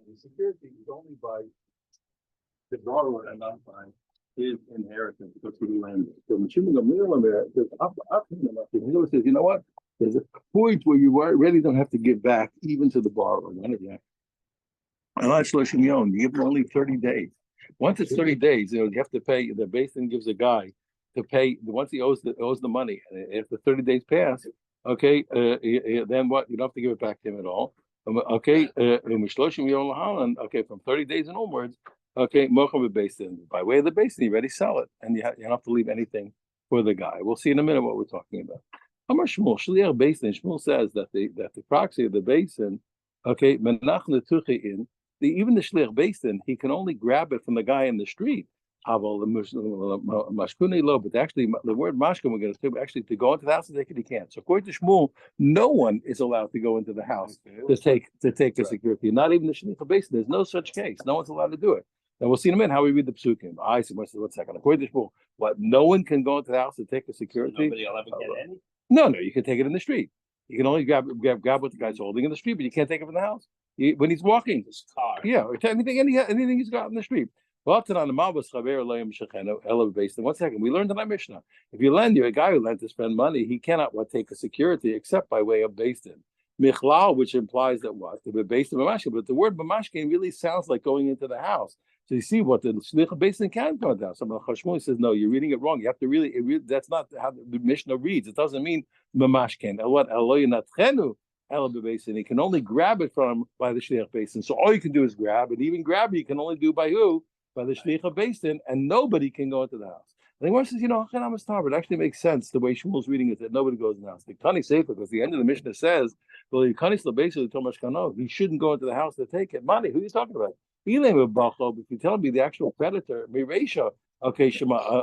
The security is only by the borrower and not by his inheritance because he lends. So Mishum Gamliel says, he says, you know what? There's a point where you really don't have to give back even to the borrower. None of that. And that's you give them only 30 days. Once it's 30 days, you have to pay. The basin gives a guy to pay once he owes the money. And if the 30 days pass, okay, then what? You don't have to give it back to him at all. Okay, okay, from 30 days and onwards, okay, basin by way of the basin, you already sell it, and you don't have to leave anything for the guy. We'll see in a minute what we're talking about. Shmuel basin. Shmuel says that the proxy of the basin, okay, even the shliach basin, he can only grab it from the guy in the street. But actually, the word mashkin we're going to say, actually to go into the house and take it, he can't. So according to Shmuel, no one is allowed to go into the house to take a security. Not even the shliach basin. There's no such case. No one's allowed to do it. And we'll see in a minute how we read the psukim. I see. 1 second. According to Shmuel, what? No one can go into the house to take a security. Nobody will ever get any. No, you can take it in the street. You can only grab what the guy's holding in the street, but you can't take it from the house when he's walking. His car. Yeah, or anything he's got in the street. One second, we learned in our Mishnah. If you lend a guy who lent to spend money, he cannot take a security except by way of based in. Michlal, which implies that what? The based in Mamashkin, but the word Mamashkin really sounds like going into the house. So you see what the Shliach based in can go down. Some of the Chashmoni says, no, you're reading it wrong. You have to really that's not how the Mishnah reads. It doesn't mean Mamashkin. He can only grab it from by the shliach basin. So all you can do is grab, and even grab you can only do by who? By the shliach basin, and nobody can go into the house. And the one says, it actually makes sense the way Shmuel's reading it that nobody goes in the house. The Tani Sefer, because the end of the Mishnah says, he shouldn't go into the house to take it. Money, who are you talking about? If you tell me the actual predator, Miresha, okay, Shema,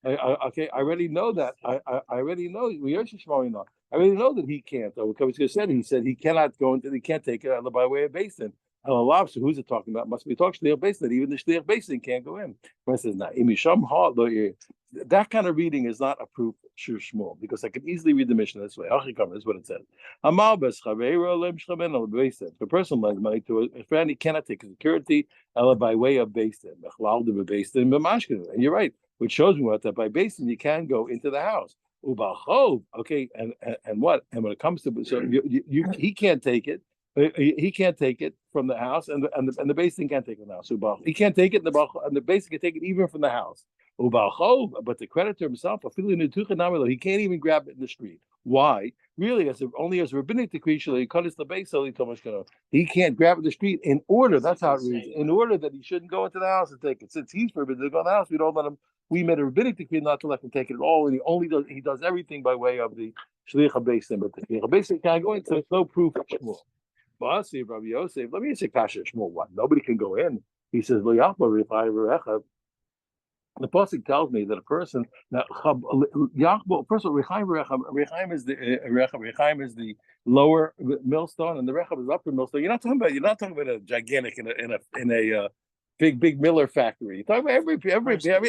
okay, I already know that. I already know. I already know that he can't. He said he cannot go into. He can't take it by way of basin. So who's it talking about? Must be talking shliach basin. That even the shliach basin can't go in. Says that kind of reading is not a proof Shmuel, because I could easily read the Mishnah this way. This is what it says. The person lends money to a friend, he cannot take security by way of basin. And you're right, which shows me what that by basin you can go into the house. Okay, and what? And when it comes to he can't take it. He can't take it from the house, and the basin can't take it from the house. He can't take it, and the basin can take it even from the house. But the creditor himself, he can't even grab it in the street. Why? Really, only as rabbinic decree, he can't grab it in the street in order. That's how it reads. In order that he shouldn't go into the house and take it. Since he's forbidden to go in the house, we don't let him. We made a rabbinic decree not to let him take it at all, and he does everything by way of the shliach basin. But the shliach basin can't go in, so it's no proof of Shmuel. Let me say Kasha Shmuel. What? Nobody can go in. He says, the pasuk tells me that a person now first of all, Rechaim is the lower millstone, and the Rechab is the upper millstone. You're not talking about a gigantic in a big miller factory. You're talking about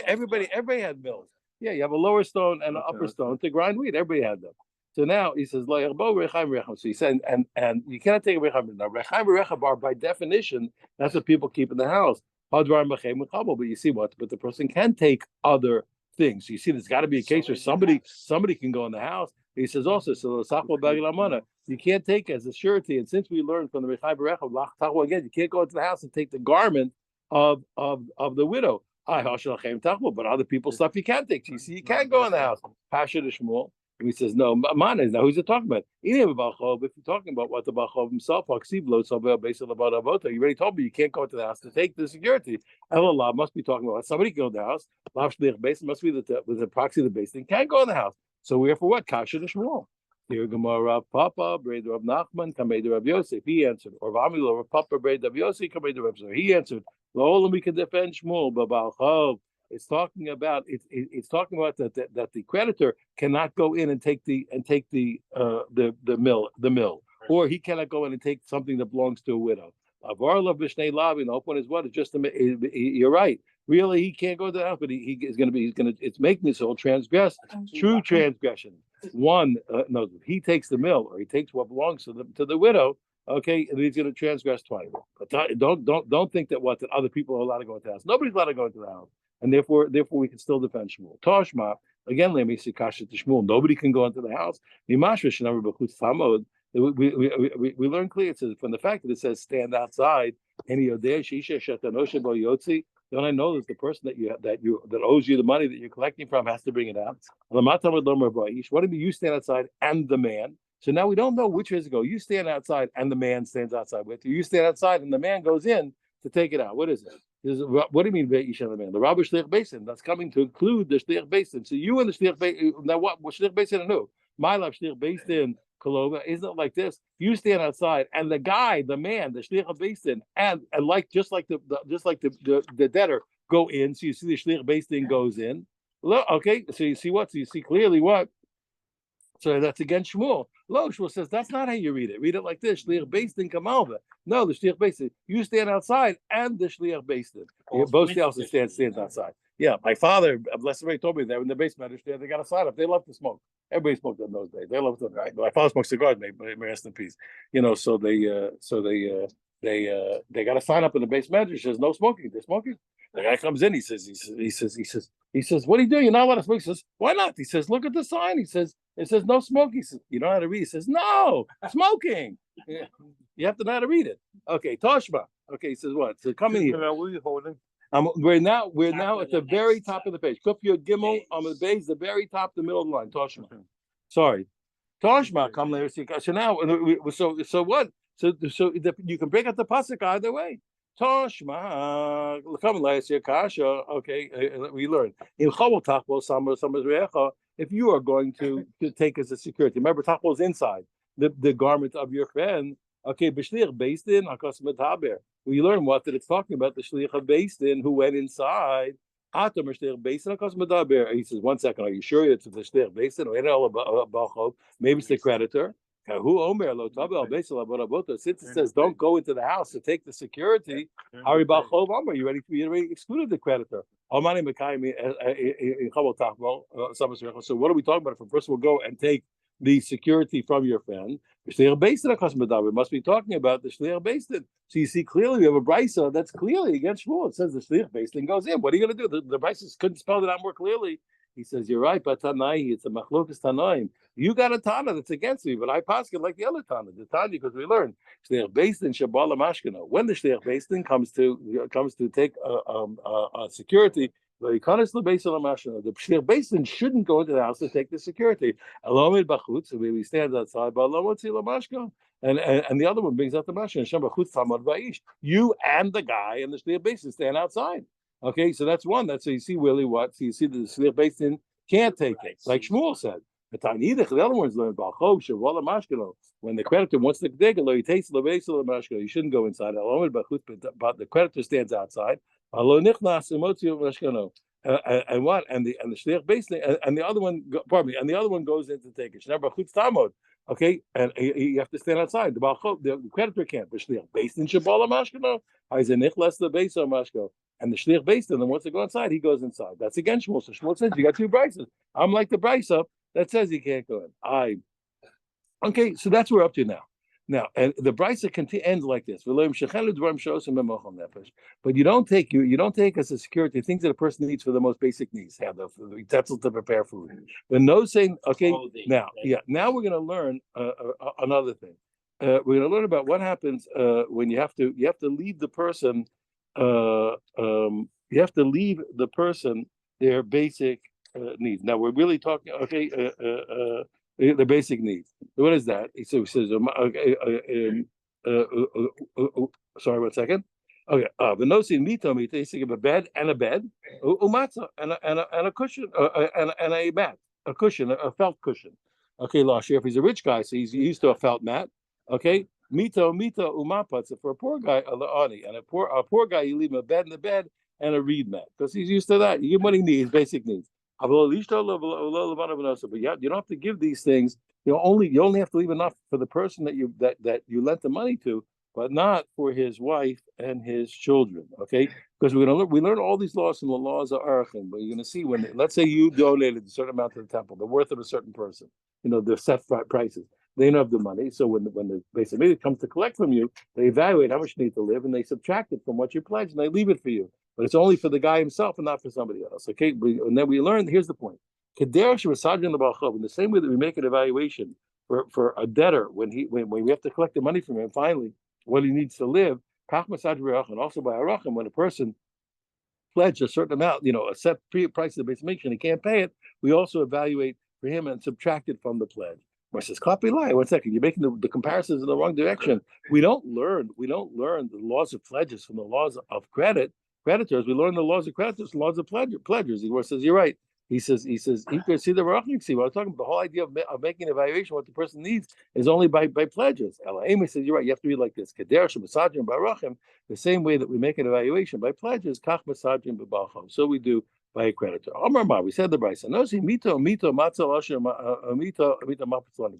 everybody had mills. Yeah, you have a lower stone and an upper stone to grind wheat. Everybody had them. So now he says, so he said, and you cannot take a Rechaim. Now, Rechaim Rechab are by definition, that's what people keep in the house. But you see what? But the person can take other things. You see, there's got to be a case where somebody can go in the house. He says also, so you can't take as a surety. And since we learned from the Rechaim Rechab, again, you can't go into the house and take the garment of the widow. But other people's stuff you can't take. You see, you can't go in the house. Pasha to Shmuel. And he says, no, mana is now who's it talking about? If you're talking about what the Balchov himself, you already told me you can't go to the house to take the security. Allah must be talking about somebody can go to the house. Must be the proxy of the base thing can't go in the house. So we're for what? Kasha to Shmuel. Here Gemara Papa, Braid Rav Nachman, Kamed Rav Yosef. He answered. Or Vamilo Rav Papa, Braid Rav Yosef, Kamed Rav Yosef. He answered. We can defend Shmuel, but Balchov. It's talking about that the creditor cannot go in and take the mill, or he cannot go in and take something that belongs to a widow. Avarla b'shnei lavin. The point is what? It's just you're right. Really, he can't go to the house, but it's making this whole true transgression. One, no, he takes the mill, or he takes what belongs to the widow. okay, and he's going to transgress twice. But don't think that other people are allowed to go into the house. Nobody's allowed to go into the house, and therefore we can still defend Shmuel. Toshma again, let me see kasha to Shmuel. Nobody can go into the house. We learn clearly, it says, from the fact that it says stand outside. Don't I know that the person that owes you the money that you're collecting from has to bring it out? What do you mean you stand outside and the man? So now we don't know which way to go. You stand outside and the man stands outside with you. You stand outside and the man goes in to take it out. What is it? What do you mean Ve'ish and the man? The Rabbi Shliach Basin, that's coming to include the Shliach Basin. So you and the Shliach Basin, now what Shliach Basin and who? My love Shliach Basin. Kolova, isn't it like this? You stand outside, and the guy, the man, the shliach basin, and like just like the debtor go in. So you see the shliach basin goes in. Look, okay. So you see what? So you see clearly what? So that's against Shmuel. Lo, Shmuel says that's not how you read it. Read it like this: shliach basin kamalva. No, the shliach basin. You stand outside, and the shliach basin. Both houses stands outside. Yeah, my father, blessed everybody, told me that in the basement, they got a sign up. They love to smoke. Everybody smoked in those days. They love to. My father smoked cigars. May rest in peace. So they got a sign up in the basement. It says no smoking. They're smoking. The guy comes in. He says, what are you doing? You're not allowed to smoke. He says, why not? He says, look at the sign. He says, it says no smoking. He says, you know how to read? He says, no smoking. You have to know how to read it. Okay, Toshba. Okay, he says what? So come in here. What are you holding? We're now at the very top of the page. Kuf Yod Gimel on the base, the very top, the middle of the line. Toshma. Sorry, Toshma. Come later. So now, so what? So you can break out the pasuk either way. Toshma. Come later. Kasha. Okay, we learn. If you are going to take as a security, remember tachbol is inside the garment of your friend. Okay, b'shliach based in akas metaber. We learn what that it's talking about the shliach of based in who went inside. Atam shliach based in akas metaber. He says, 1 second, are you sure it's the shliach based in? Maybe it's the creditor. Since it says don't go into the house to take the security, you already excluded the creditor. So what are we talking about? If a person will go and take the security from your friend, it must be talking about the shliach beistin. So you see clearly we have a brisa that's clearly against Shmuel. It says the shliach beistin goes in. What are you going to do? The brisa couldn't spell it out more clearly. He says, you're right, but Tanai, it's a machlokas Tanaim. You got a Tana that's against me, but I pass it like the other Tana. The Tana, because we learned shliach beistin shabala mashkana. When the shliach beistin comes to take a security, the shliach beistin shouldn't go into the house to take the security. Alomid bachutz, so we stand outside, but and the other one brings out the mashkan. You and the guy and the shliach beistin stand outside. Okay, so that's one. That's so you see really what. So you see the shliach beistin can't take it, like Shmuel said. The other ones learn when the creditor wants to dig it, he takes the you shouldn't go inside. But the creditor stands outside. And what? And the shliach beistin and the other one. Pardon me. And the other one goes in to take it. Okay, and you have to stand outside. The creditor can't. But shliach beistin shabala mashkano. Nichlas the beiso mashko. And the shliach beistin, then once they go inside, he goes inside. That's against Shmuel. So Shmuel says you got two brises. I'm like the brisa that says he can't go in. Okay, so that's what we're up to now. Now, and the brisa ends like this: but you don't take as a security things that a person needs for the most basic needs. Have the utensils to prepare food. But no saying, okay, now we're going to learn another thing. We're going to learn about what happens when you have to leave the person. You have to leave the person their basic needs. Now we're really talking. Okay. The basic needs. What is that? So he says, sorry, 1 second. Okay, the nosi mito mita. He's thinking of a bed, umatza, and a cushion, and a mat, a cushion, a felt cushion. Okay, Lashir, if he's a rich guy, so he's used to a felt mat. Okay, mito umapatza for a poor guy, and a poor guy, you leave him a bed in the bed and a reed mat because he's used to that. You give him what he needs, basic needs. But you don't have to give these things. You only have to leave enough for the person that you lent the money to, but not for his wife and his children. Okay, because we learn all these laws from the laws of Arachim. But you're going to see when, let's say you donated a certain amount to the temple, the worth of a certain person. The set prices. They don't have the money. So when the basically comes to collect from you, they evaluate how much you need to live and they subtract it from what you pledged and they leave it for you. But it's only for the guy himself and not for somebody else. Okay, and then we learn. Here's the point: in the same way that we make an evaluation for a debtor when we have to collect the money from him, finally, what he needs to live. And also by Arachim, when a person pledged a certain amount, a set price of the base make, and he can't pay it, we also evaluate for him and subtract it from the pledge. Mar says, "Copy lie." 1 second, you're making the comparisons in the wrong direction. We don't learn the laws of pledges from the laws of creditors. We learn the laws of creditors, the laws of pledgers. He says, "You're right." He says, you can see the Rachnik see. What I'm talking about, the whole idea of making an evaluation, what the person needs, is only by pledges. Amy says, you're right, you have to read like this. The same way that we make an evaluation by pledges, so we do by a creditor. We said the Brisa.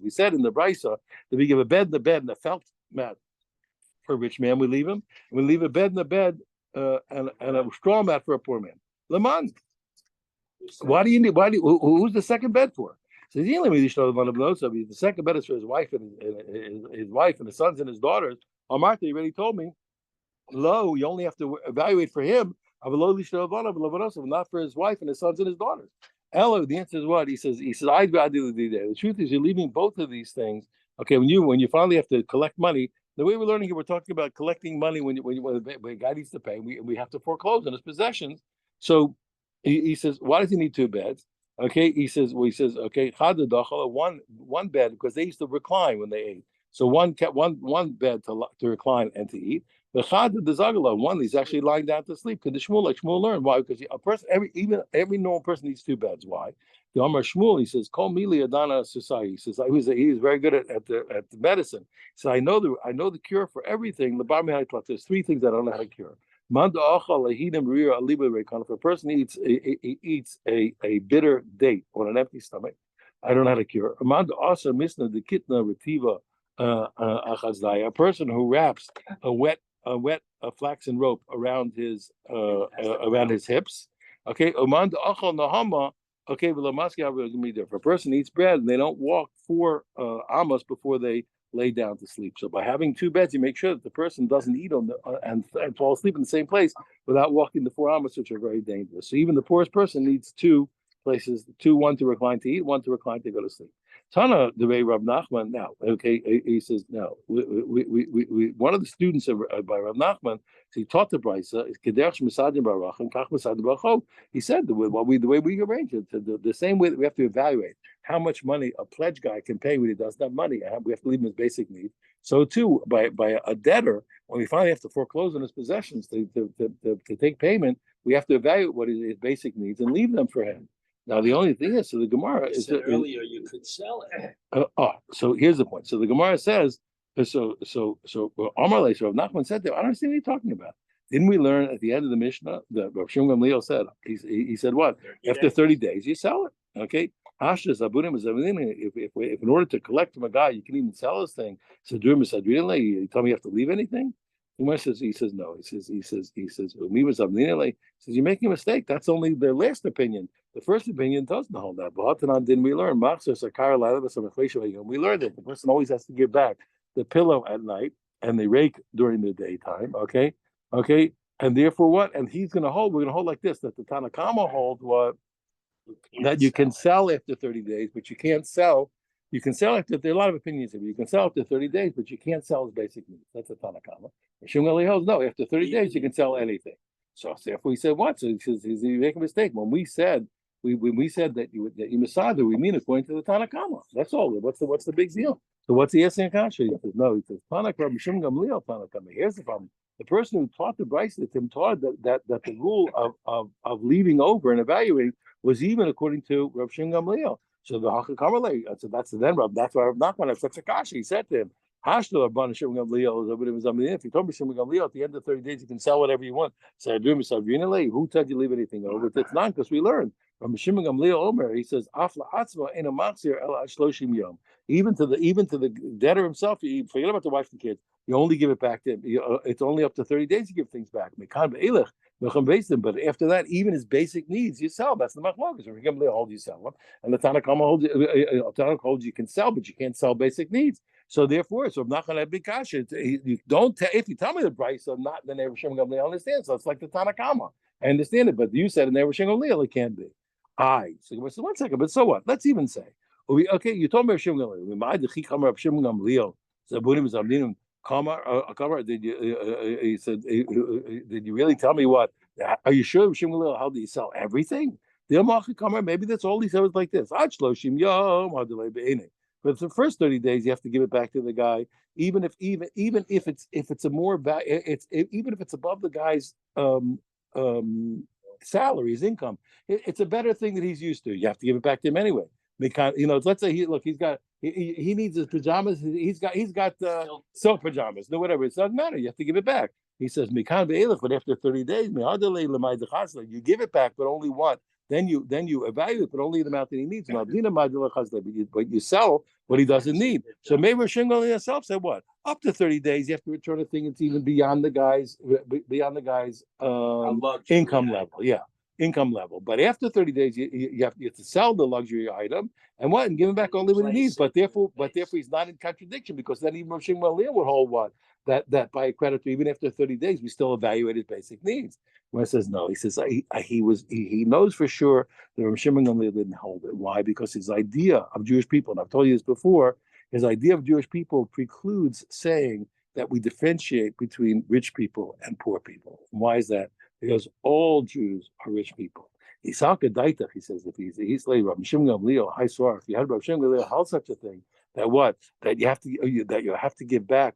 We said in the Brisa that we give a bed and a felt mat for a rich man, we leave him. We leave a bed and a bed and a straw mat for a poor man. Leman. Why do you need? Who's the second bed for? So the second bed is for his wife and his wife and his sons and his daughters. Martha, you already told me. Lo, you only have to evaluate for him. Not for his wife and his sons and his daughters. Elo, the answer is what? He says, the truth is you're leaving both of these things. Okay, when you finally have to collect money, the way we're learning here, we're talking about collecting money when a guy needs to pay. We have to foreclose on his possessions. So he says, why does he need 2 beds? Okay, he says, okay, one bed because they used to recline when they ate. So one bed to recline and to eat. The Zagala, one he's actually lying down to sleep. Because the Shmuel, like Shmuel learned why? Because a person, every normal person needs 2 beds. Why? The Amar Shmuel, he says, "Kol mili adana society." He says he was very good at the medicine. He said, I know the cure for everything. There's 3 things that I don't know how to cure. If a person eats a bitter date on an empty stomach, I don't know how to cure. A person who wraps a wet flaxen rope around his hips. Okay, okay, if a person eats bread and they don't walk 4 amos before they lay down to sleep. So by having 2 beds, you make sure that the person doesn't eat on and fall asleep in the same place without walking the 4 amos, which are very dangerous. So even the poorest person needs 2 places, one to recline to eat, one to recline to go to sleep. Tana, the way Rav Nachman now, okay, he says now, one of the students by Rav Nachman, he taught the Brisa, he said the way we arrange it, the same way that we have to evaluate how much money a pledge guy can pay when he doesn't have money, and we have to leave him his basic needs. So too, by a debtor, when we finally have to foreclose on his possessions to take payment, we have to evaluate what his basic needs and leave them for him. Now the only thing is, so the Gemara is earlier you could sell it. So here's the point. So the Gemara says, so Amarle, so Nachman said that I don't understand what you're talking about. Didn't we learn at the end of the Mishnah that Rav Shimon Gamliel said? He said what? After 30 days you sell it. Okay. If in order to collect from a guy you can even sell this thing, so you tell me you have to leave anything? He says no. He says you're making a mistake. That's only their last opinion. The first opinion doesn't hold that. But didn't we learn? We learned that the person always has to give back the pillow at night and the rake during the daytime. Okay, and therefore what? And we're going to hold like this, that the Tanakama holds what? That you can sell after 30 days, but you can't sell. You can sell after, there are a lot of opinions here. You can sell after 30 days, but you can't sell his basic needs. That's a Tanakama. Shimon holds no, after 30 days you can sell anything. So therefore he said what? So he says you make a mistake. When we said that you Masada, we mean according to the Tanakama. That's all. What's the big deal? So what's the answer in Kasha? He says no. He says Tanakama Shimon Gamliel Tanakama. Here's the problem. The person who taught the Brisa to him taught that the rule of leaving over and evaluating was even according to Rav Shimon Gamliel. So the Hakakamale, so that's why Rav Nachman has such a kasha. He said to him, Hashto Rabban Shimon Gamliel, if you told me Shimon Gamliel at the end of 30 days you can sell whatever you want. So who said you leave anything over? It's not because we learned. From Shimon Gamliel Omer, he says, Afla Atzma in a Maxir El Ashloshim Yom. Even to the debtor himself, you forget about the wife and kids. You only give it back to him. It's only up to 30 days you give things back. But after that, even his basic needs, you sell. That's the machlokas. Rabbi Gamliel holds you sell them, and the Tanakama holds you can sell, but you can't sell basic needs. So therefore, so I'm not going to be kasha. You don't if you tell me the price, so not the neighbor Shem Gamliel understand. So it's like the Tanakama. I understand it, but you said in neighbor Shem Gamliel it can't be. So 1 second, but so what? Let's even say, okay, you told me Shem Gamliel. Did you? He said, did you really tell me what? Are you sure Shem Gamliel? How do you sell everything? Maybe that's all he said was like this. But the first 30 days, you have to give it back to the guy, even if it's a more even if it's above the guy's salary, his income. It's a better thing that he's used to. You have to give it back to him anyway. Because let's say he needs his pajamas. He's got silk pajamas, no whatever. It doesn't matter. You have to give it back. He says, but after 30 days, you give it back, but only what? Then you evaluate, but only the amount that he needs. But you sell what he doesn't need. So maybe Shingal himself said what? Up to 30 days, you have to return a thing that's even beyond the guy's income level. Yeah. Income level, but after 30 days, you have to sell the luxury item and give him back only what he needs. But therefore, he's not in contradiction, because then even Rav Shimon would hold what that by a creditor, even after 30 days, we still evaluate his basic needs. When it says no, he says he knows for sure that Rav Shimon didn't hold it. Why? Because his idea of Jewish people, and I've told you this before, his idea of Jewish people precludes saying that we differentiate between rich people and poor people. And why is that? Because all Jews are rich people. He says, if he's like Rabbi Shimon Gamliel, if you had Rabbi Shimon Gamliel held such a thing, that you have to give back,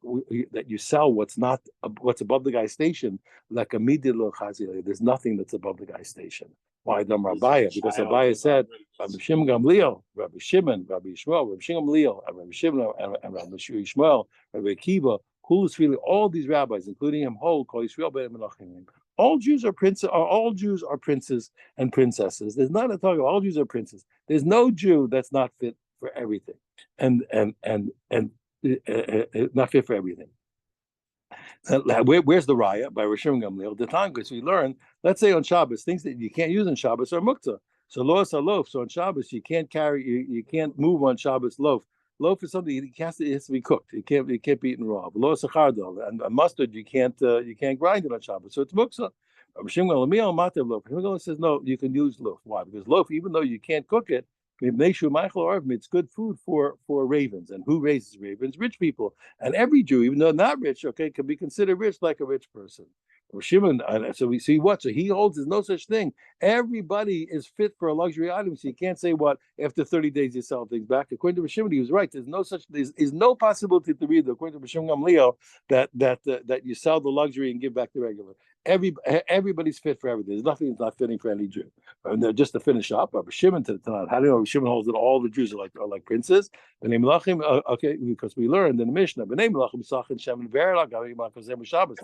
that you sell what's above the guy's station, like a midil chazil. There's nothing that's above the guy's station. Why Dam Rabbiya? Because Rabbiya said Rabbi Shimon Gamliel, Rabbi Shimon, Rabbi Yishmael, Rabbi Shimon Gamliel, Rabbi Shimon, and Rabbi Yishmael, Rabbi Akiva, all these rabbis, including him, hold Kol Yisrael Ben Menachem. All Jews are princes and princesses. There's not a talk of all Jews are princes. There's no Jew that's not fit for everything, and not fit for everything. Where's the raya? By Rosh Gamliel. The time, because we learn, let's say on Shabbos, things that you can't use on Shabbos are muktzah. So loas a loaf. So on Shabbos, you can't you can't move on Shabbos loaf. Loaf is something it has to be cooked. It can't be eaten raw. Loas a chardal, and mustard you can't grind it on Shabbos. So it's muktzah. Rosh Gamliel says no, you can use loaf. Why? Because loaf, even though you can't cook it, it's good food for ravens. And who raises ravens? Rich people. And every Jew, even though not rich, can be considered rich like a rich person. Shimon, so we see what? So he holds there's no such thing. Everybody is fit for a luxury item. So you can't say what after 30 days you sell things back. According to Shimon, he was right. There's no possibility to read according to Shimon Gamliel that you sell the luxury and give back the regular. Everybody's fit for everything. There's nothing that's not fitting for any Jew. And just to finish up, Shimon to tonight. How do you know Shimon holds that all the Jews are like princes? B'nei Melachim, okay, because we learned in the Mishnah. B'nei Melachim sachin shemen ve'erla gavim ma'kazem Shabbos.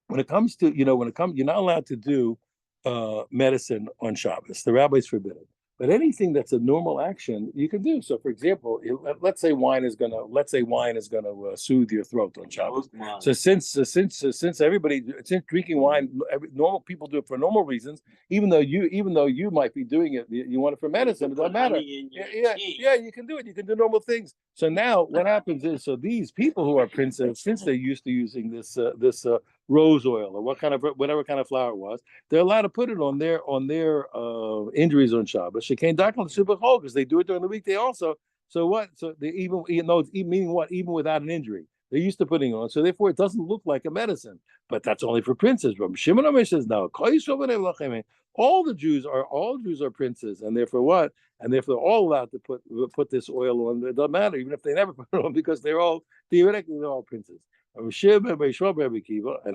When it comes to you're not allowed to do medicine on Shabbos. The rabbis forbid it. But anything that's a normal action, you can do. So, for example, let's say wine is gonna soothe your throat on Shabbos. So since drinking wine, normal people do it for normal reasons. Even though you might be doing it, you want it for medicine. It doesn't matter. Yeah, you can do it. You can do normal things. So now what happens is, so these people who are princes, since they're used to using this rose oil or whatever kind of flower it was, they're allowed to put it on their injuries on Shabbos. She came back on the super hole because they do it during the weekday also. So what? So they meaning what? Even without an injury, they're used to putting it on. So therefore, it doesn't look like a medicine. But that's only for princes. Shimon Omer says no. All Jews are princes, and therefore what? And therefore they're all allowed to put this oil on. It doesn't matter, even if they never put it on, because they're all princes. And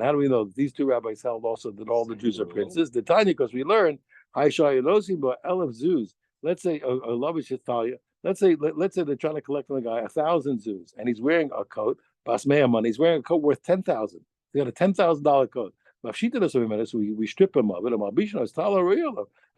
how do we know these two rabbis held also that all the Jews are princes? The Tanya, because we learned Let's say let's say they're trying to collect from the guy 1,000 zuz, and he's wearing a coat, basmeya money. He's wearing a coat worth 10,000. He got a $10,000 coat. So we strip him of it, and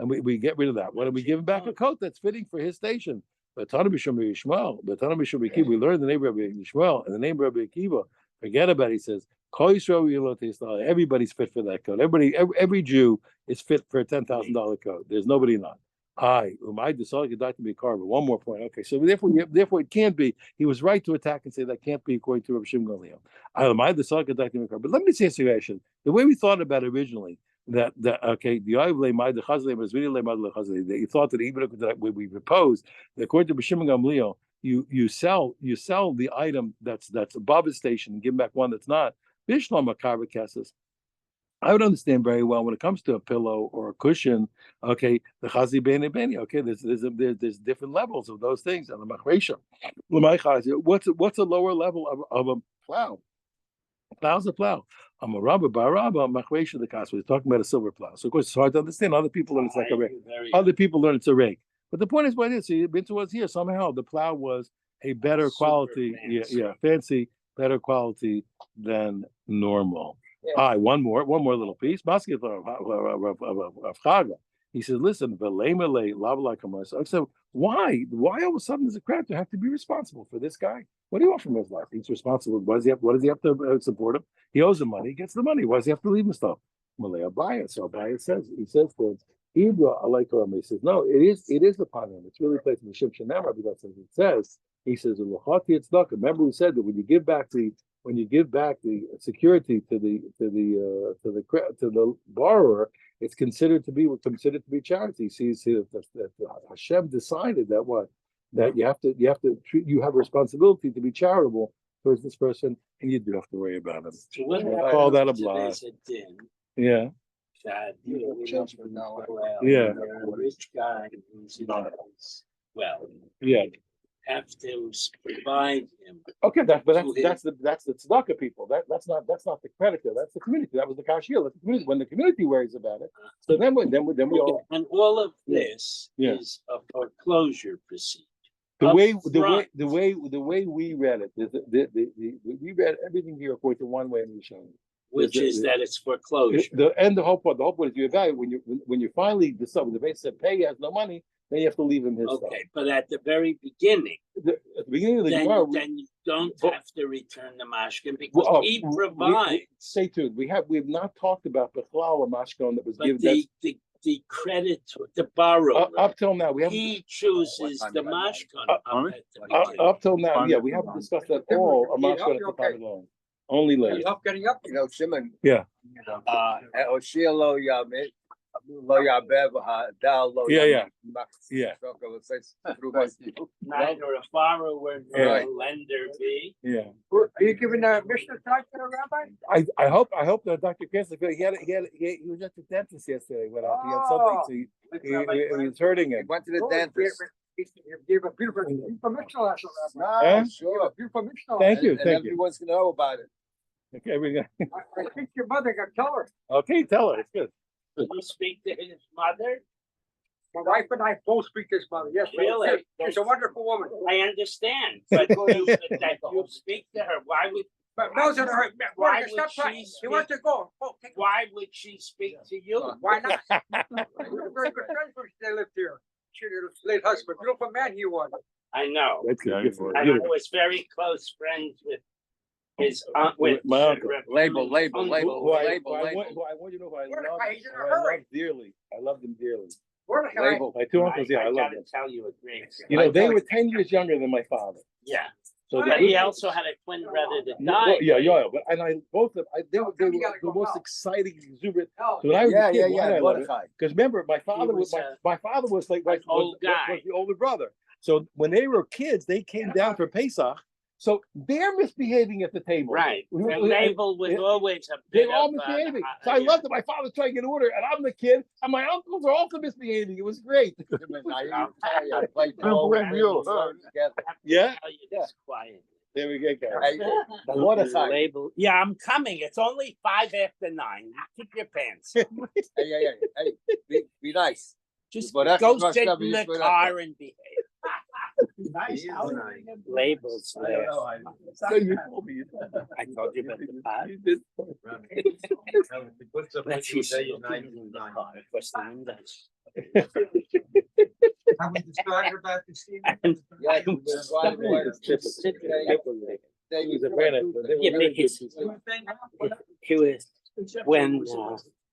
we get rid of that one, and we give him back a coat that's fitting for his station. But we learned the name of Rabbi Yishmael and the name of Rabbi Akiva. Forget about it, he says, Kol Yisrael Yilot Yisrael. Everybody's fit for that coat. Every Jew is fit for a $10,000 coat. There's nobody not. I decided to be a carver. One more point. Okay, so therefore it can't be. He was right to attack and say that can't be according to Rabbi Shimon Gamliel. I decided to be a carver. But let me say a suggestion. The way we thought about it originally, that okay, the that you thought that even that we proposed that according to Rabbi Shimon Gamliel, you sell the item that's above his station and give him back one that's not. Bishlam Akarva Kesses. I would understand very well when it comes to a pillow or a cushion. Okay, the chazi beni beni. Okay, there's different levels of those things. And the machresha, what's a lower level of a plow? Plow's a plow. I'm a rubber bar rubber machresha the kas. We're talking about a silver plow. So of course it's hard to understand. Other people learn it's like a rake. Other people learn it's a rake. But the point is what it is. See, Bintu was here somehow. The plow was a better quality, fancy, better quality than normal. One more little piece. Basket of Chaga. He says, listen, so why all of a sudden does a crowd to have to be responsible for this guy? What do you want from his life? He's responsible. What does he have to support him? He owes him money. He gets the money. Why does he have to leave him stuff? Malay Abaya. So Abaya says, he says, he says, no, it is upon him. It's really placed in the Shimshon Namar because it says, he says, remember we said that when you give back the security to the borrower, it's considered to be charity. See that Hashem decided that you have a responsibility to be charitable towards this person, and you do have to worry about him. So what call that a blah. Yeah. Yeah. A rich guy who's well. Yeah. Have to provide him. Okay, that's the tzedakah people. That's not the creditor. That's the community. That was the kashir. That's the community. When the community worries about it, so then we all. And all of this is a foreclosure procedure. The way we read it, we read everything here according to one way in the Rishon. Which is that it's foreclosure. The whole point is you evaluate when you finally decide when the base said pay, he has no money. Then you have to leave him his stuff. But at the very beginning, at the beginning of the then, Gemara, then you don't have to return the mashkin because he provides. Stay tuned. We have not talked about the chalal or mashkon that was given. The creditor, the borrower. Up till now, he chooses the mashkon. Up till now, we haven't discussed that all. A mashkon at the time alone. Only later. Getting up, Shimon. Yeah. Neither a borrower nor a lender be. Yeah. Are you giving a Mishnah talk to the rabbi? I hope that Dr. Kessler, he was at the dentist yesterday. He had something, so he was hurting him. He went to the dentist. He gave a beautiful Mishnah lesson. Sure. Beautiful Mishnah. Thank you. Everyone's going to know about it. Okay, I think your mother can tell her. Okay, tell her. It's good. Did you speak to his mother? My wife and I both speak to his mother. Yes, Really? She's a wonderful woman. I understand, but you speak to her. Why would? But those are her. Why would stop she crying. He speak- wants to go. Oh, Why would she speak to you? Why not? We were very good friends when they lived here. She had a late husband. Beautiful man he was. I know. That's good. And I was very close friends with his with my uncle. Label. Who I want you to know who I love dearly. I love them dearly. Label. My two uncles, I love gotta them. tell you a great story. You know, they were 10 years younger than my father. Yeah. So But he also had a twin brother that Well, died. yeah. But both of them, they were the most exciting, exuberant. So when I was a kid, why did I love it? Because remember, my father was like old guy. was the older brother. So when they were kids, they came down for Pesach. So they're misbehaving at the table. Right. Their label was always a They bit were all of misbehaving. So I loved it. My father's trying to get order, and I'm the kid, and my uncles are also misbehaving. It was great. Yeah. Quiet. There we go, guys. Label. Yeah, I'm coming. It's only 5 after 9. Keep your pants. Hey, be nice. Just But go that's sit not in the useful. car and behave. Labels. So you told me. I told you about the pot. You did. Let's use the car. What's the windows? Have we decided about this evening? And Yeah, I was that's why stuck we wanted with to just sit sit there. He was a granite, but they were Yeah, very but good it's, pieces. he was when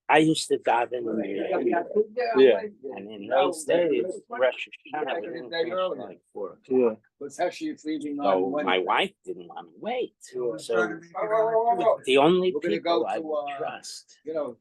I used to daven in the Yeah, and in those days, Rosh Hashanah we didn't finish till like 4 o'clock. yeah. But actually, it's leaving So on my Wednesday. wife didn't want to wait. Sure. So the only We're gonna people go I to, would trust, You know.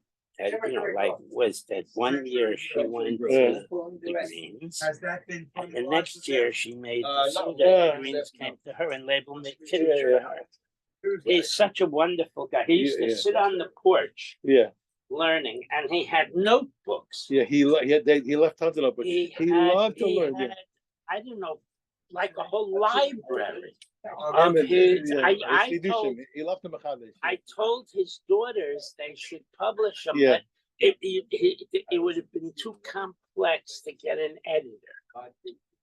like was that one year she went to the Greens, Has that been? and the next year she made No, the yeah. Greens came to her and labeled it Yeah, kiddush for yeah. her. He's such a wonderful guy. He used to Yeah. sit on the porch Yeah, learning, and he had notebooks. yeah. He left tons of notebooks. He loved to learn. Had, I don't know, like a whole library Yeah. of his. I He loved the Machadish. I told his daughters they should publish them. Yeah. But it would have been too complex to get an editor.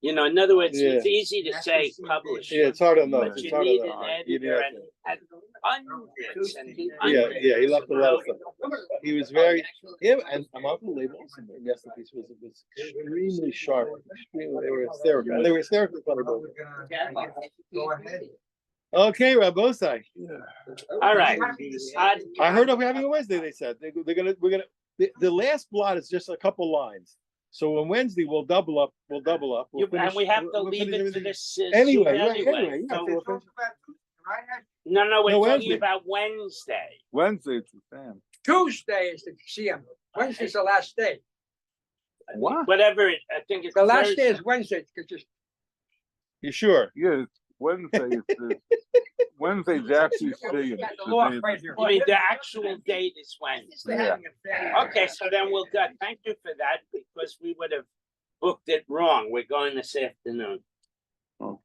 In other words, it's easy to say publish. Yeah, it's hard enough. But It's you hard need enough. an You need editor that. and hundreds and Yeah, yeah. He loved a lot of hundreds. stuff. He was very him and Uncle Label also rest in peace was extremely sharp. Extremely, they were hysterical. They were hysterically funny. Both. Go ahead. Okay, Rabosai. All right. I heard we're having a Wednesday. They said we're gonna. The last blot is just a couple lines. So on Wednesday we'll double up. We'll finish, And we have to we'll leave finish it to everything. the Anyway, anyway. yeah, So- we'll finish- no, we're No, talking Wednesday. about Wednesday. Wednesday, it's the same. Tuesday is the CM. Wednesday's the last day. What? Whatever I think it's The last Thursday. day is Wednesday. You sure? Yeah, it's Wednesday. Wednesday's actually saying. Right here. I mean, the actual date is Wednesday. Yeah. Okay, so then we'll go. Thank you for that because we would have booked it wrong. We're going this afternoon. Oh.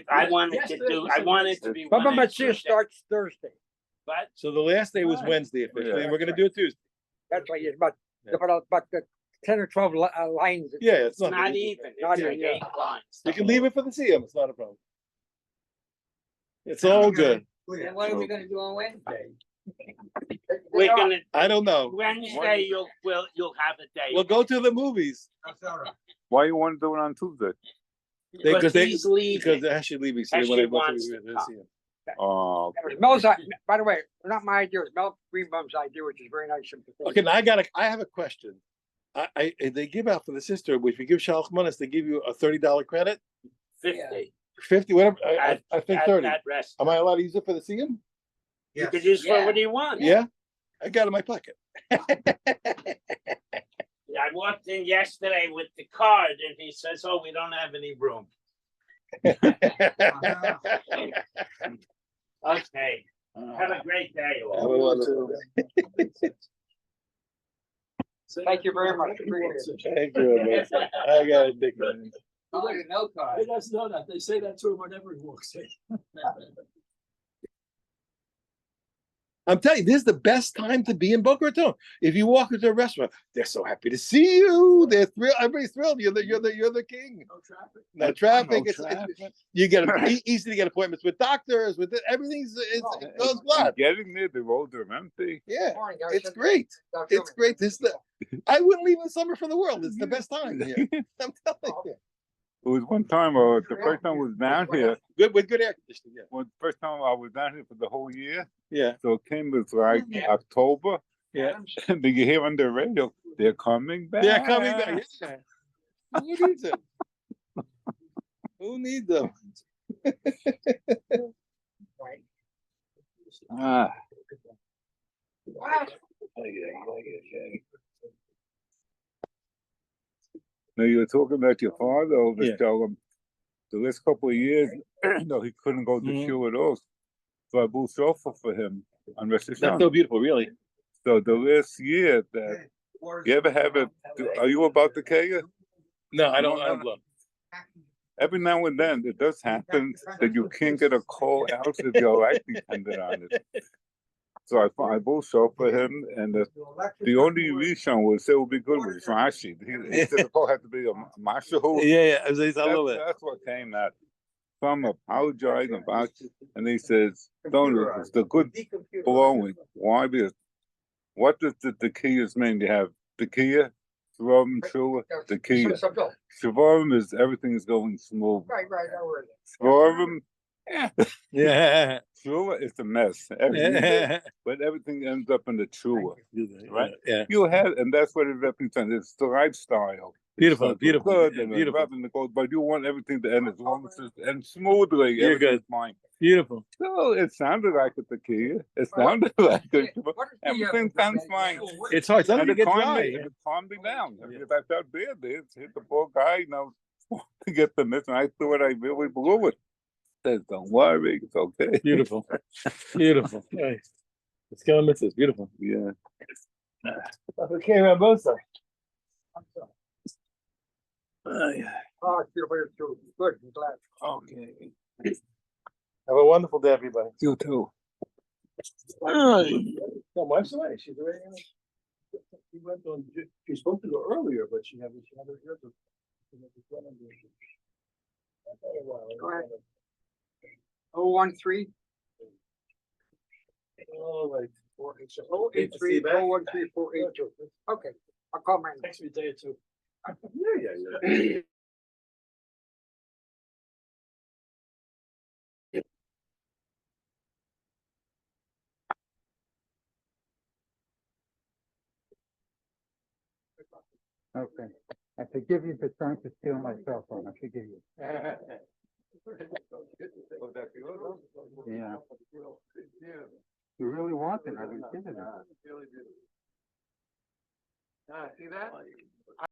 I wanted to be. Baba one extra Matzia day, starts Thursday. But So the last day was Wednesday officially, and we're gonna do it Tuesday. That's right. Yes, Yeah. but the 10 or 12 lines. Yeah, it's it's not not even. Not It's like even, 8 lines. You can leave it for the CM. It's not a problem. It's all good. And what are we gonna do on Wednesday? We're gonna I don't know. Wednesday. You'll have a day. We'll go to the movies Why you want to do it on Tuesday? because he's leaving. because they're actually leaving. So they Actually want wants to to go come. to the Oh, Mel's, by the way, not my idea, it was Mel Greenbaum's idea, which is very nice. Okay, now I have a question. They give out for the sister. If you give Shalach Manas, they give you a $30 credit, 50. 50, whatever. I think At 30. that restaurant. Am I allowed to use it for the CM? You could use for what you want. Yeah, I got it in my pocket. I walked in yesterday with the card and he says, "Oh, we don't have any room." Okay. Have a great day. Have a wonderful day. Thank you very much. Appreciate it. Thank you. man. I gotta take it. He doesn't know that. They say that to him whenever he walks in. I'm telling you, this is the best time to be in Boca Raton. If you walk into a restaurant, they're so happy to see you. They're thrilled. Everybody's thrilled. You're the king. No traffic. No traffic. No It's traffic. you get easy to get appointments with doctors. With everything's it goes blood. getting there, the roads are empty. Yeah, Morning, guys. it's great. It's great. I wouldn't leave the summer for the world. It's the best time here. I'm telling you. It was one time, the first time I was down here, Good with good air conditioning. Yeah. well, the first time I was down here for the whole year. Yeah. So it came with like October, Yeah. and then you hear on the radio, they're coming back. They're coming back. Yeah. Who needs them? Who needs them? Ah, now you were talking about your father over Yeah. tell him the last couple of years, no, he couldn't go to Mhm. shul at all. So I bought sofa for him on Rosh That's Hashanah. so beautiful, really. So the last year that you ever have it, are you about to Kaya? No, I don't. I don't love. Every now and then it does happen that you can't get a call out if your life depended on it. So I bought sofa for him, and the only reason was it would be good was Rashi. He said the call had to be a Mashahu. Yeah, I love it. That's what came out. So I'm apologizing about it, and he says, "Don't. It's the good blowing. Why? Because what does the Kias mean? You have the Kia, Shavarim, Shua, the Kia. Shavarim is everything is going smooth. Right, no worries. Shavarim Yeah. Chua is a mess. But everything ends up in the chua. Right? Yeah. You have, and that's what it represents. It's the lifestyle. Beautiful, It's beautiful, good and beautiful. and it goes, but you want everything to end as long as it's and smoothly. You're Everything's good. fine. Beautiful. So it sounded like a tequila. It sounded like it. What is the, Everything sounds fine. It's hard. Some And you it get calmed dry. me. It calmed me down. Because I felt bad. They hit the poor guy, to get the miss, and I thought I really blew it. Says, don't worry, it's okay. Beautiful. Beautiful. Nice. It's killing misses. Beautiful. Yeah. Okay, Rambosa. oh, it's beautiful here too. Good, I'm glad. Okay. Have a wonderful day, everybody. You too. No, wife's away. She's already. She went on. She was supposed to go earlier, but she had her here to. Go ahead. 013 All right. 083 013 482. Okay, I'll call my. Text me a day or two. Yeah. Okay. I forgive you for trying to steal my cell phone. I forgive you. Yeah. You really want it, I would give it. See that?